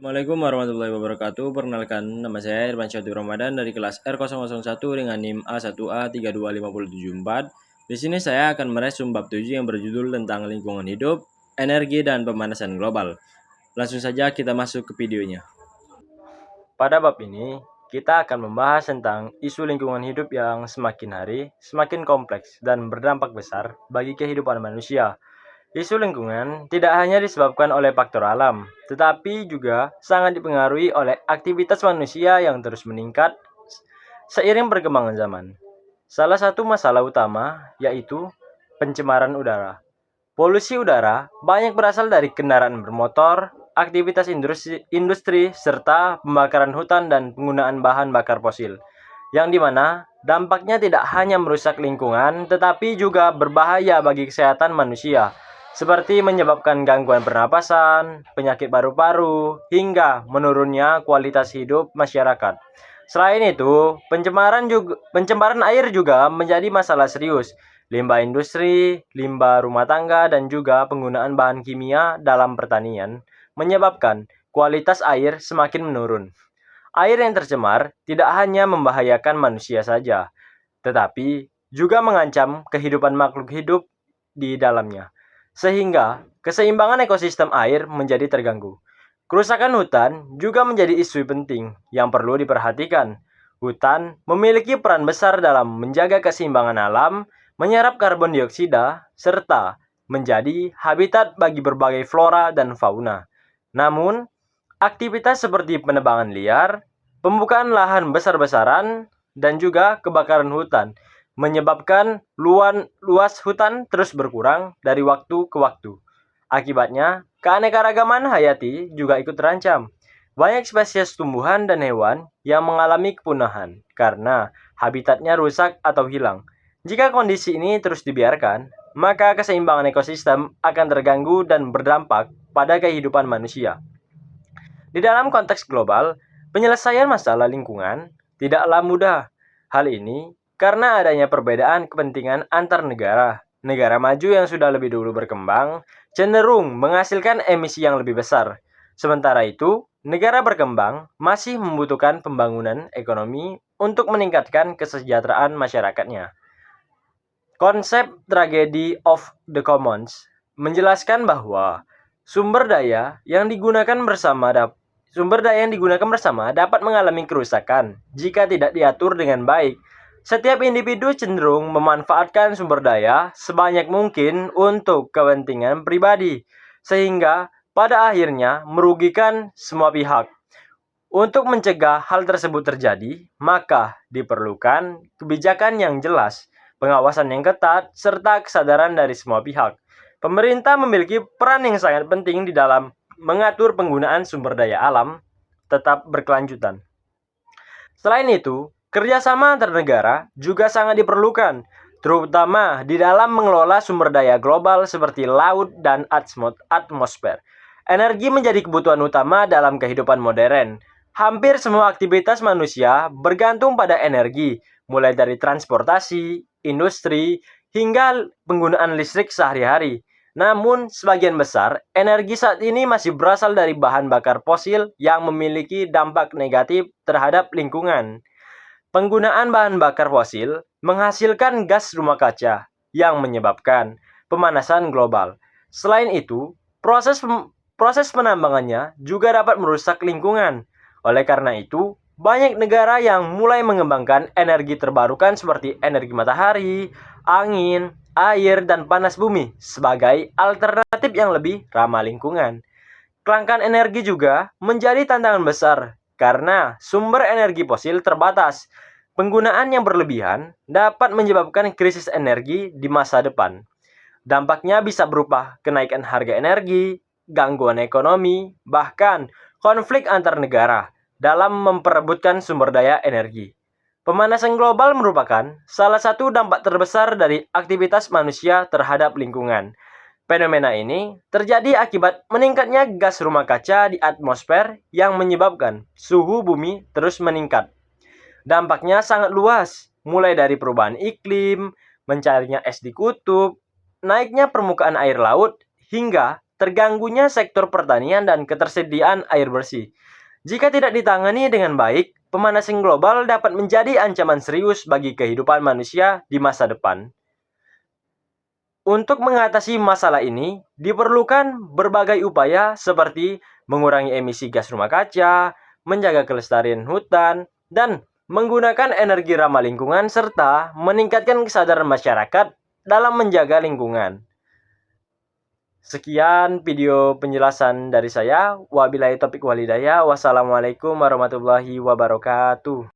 Assalamualaikum warahmatullahi wabarakatuh. Perkenalkan, nama saya Irfan Syahdu Ramadan dari kelas R001 dengan NIM A1A32574. Di sini saya akan meresum bab 7 yang berjudul tentang lingkungan hidup, energi, dan pemanasan global. Langsung saja kita masuk ke videonya. Pada bab ini, kita akan membahas tentang isu lingkungan hidup yang semakin hari semakin kompleks dan berdampak besar bagi kehidupan manusia. Isu lingkungan tidak hanya disebabkan oleh faktor alam, tetapi juga sangat dipengaruhi oleh aktivitas manusia yang terus meningkat seiring perkembangan zaman. Salah satu masalah utama yaitu pencemaran udara. Polusi udara banyak berasal dari kendaraan bermotor, aktivitas industri, serta pembakaran hutan dan penggunaan bahan bakar fosil, yang dimana dampaknya tidak hanya merusak lingkungan, tetapi juga berbahaya bagi kesehatan manusia, seperti menyebabkan gangguan pernapasan, penyakit paru-paru, hingga menurunnya kualitas hidup masyarakat. Selain itu, pencemaran air juga menjadi masalah serius. Limbah industri, limbah rumah tangga, dan juga penggunaan bahan kimia dalam pertanian menyebabkan kualitas air semakin menurun. Air yang tercemar tidak hanya membahayakan manusia saja, tetapi juga mengancam kehidupan makhluk hidup di dalamnya, sehingga keseimbangan ekosistem air menjadi terganggu. Kerusakan hutan juga menjadi isu penting yang perlu diperhatikan. Hutan memiliki peran besar dalam menjaga keseimbangan alam, menyerap karbon dioksida, serta menjadi habitat bagi berbagai flora dan fauna. Namun, aktivitas seperti penebangan liar, pembukaan lahan besar-besaran, dan juga kebakaran hutan menyebabkan luas hutan terus berkurang dari waktu ke waktu. Akibatnya, keanekaragaman hayati juga ikut terancam. Banyak spesies tumbuhan dan hewan yang mengalami kepunahan karena habitatnya rusak atau hilang. Jika kondisi ini terus dibiarkan, maka keseimbangan ekosistem akan terganggu dan berdampak pada kehidupan manusia. Di dalam konteks global, penyelesaian masalah lingkungan tidaklah mudah. Hal ini karena adanya perbedaan kepentingan antar negara. Negara maju yang sudah lebih dulu berkembang cenderung menghasilkan emisi yang lebih besar. Sementara itu, negara berkembang masih membutuhkan pembangunan ekonomi untuk meningkatkan kesejahteraan masyarakatnya. Konsep tragedy of the commons menjelaskan bahwa sumber daya yang digunakan bersama dapat mengalami kerusakan jika tidak diatur dengan baik. Setiap individu cenderung memanfaatkan sumber daya sebanyak mungkin untuk kepentingan pribadi, sehingga pada akhirnya merugikan semua pihak. Untuk mencegah hal tersebut terjadi, maka diperlukan kebijakan yang jelas, pengawasan yang ketat, serta kesadaran dari semua pihak. Pemerintah memiliki peran yang sangat penting di dalam mengatur penggunaan sumber daya alam tetap berkelanjutan. Selain itu, kerjasama antar negara juga sangat diperlukan, terutama di dalam mengelola sumber daya global seperti laut dan atmosfer. Energi menjadi kebutuhan utama dalam kehidupan modern. Hampir semua aktivitas manusia bergantung pada energi, mulai dari transportasi, industri, hingga penggunaan listrik sehari-hari. Namun, sebagian besar energi saat ini masih berasal dari bahan bakar fosil yang memiliki dampak negatif terhadap lingkungan. Penggunaan bahan bakar fosil menghasilkan gas rumah kaca yang menyebabkan pemanasan global. Selain itu, proses penambangannya juga dapat merusak lingkungan. Oleh karena itu, banyak negara yang mulai mengembangkan energi terbarukan seperti energi matahari, angin, air, dan panas bumi sebagai alternatif yang lebih ramah lingkungan. Kelangkaan energi juga menjadi tantangan besar karena sumber energi fosil terbatas. Penggunaan yang berlebihan dapat menyebabkan krisis energi di masa depan. Dampaknya bisa berupa kenaikan harga energi, gangguan ekonomi, bahkan konflik antar negara dalam memperebutkan sumber daya energi. Pemanasan global merupakan salah satu dampak terbesar dari aktivitas manusia terhadap lingkungan. Fenomena ini terjadi akibat meningkatnya gas rumah kaca di atmosfer yang menyebabkan suhu bumi terus meningkat. Dampaknya sangat luas, mulai dari perubahan iklim, mencarinya es di kutub, naiknya permukaan air laut, hingga terganggunya sektor pertanian dan ketersediaan air bersih. Jika tidak ditangani dengan baik, pemanasan global dapat menjadi ancaman serius bagi kehidupan manusia di masa depan. Untuk mengatasi masalah ini, diperlukan berbagai upaya seperti mengurangi emisi gas rumah kaca, menjaga kelestarian hutan, dan menggunakan energi ramah lingkungan serta meningkatkan kesadaran masyarakat dalam menjaga lingkungan. Sekian video penjelasan dari saya. Wabillahi taufiq wal hidayah. Wassalamualaikum warahmatullahi wabarakatuh.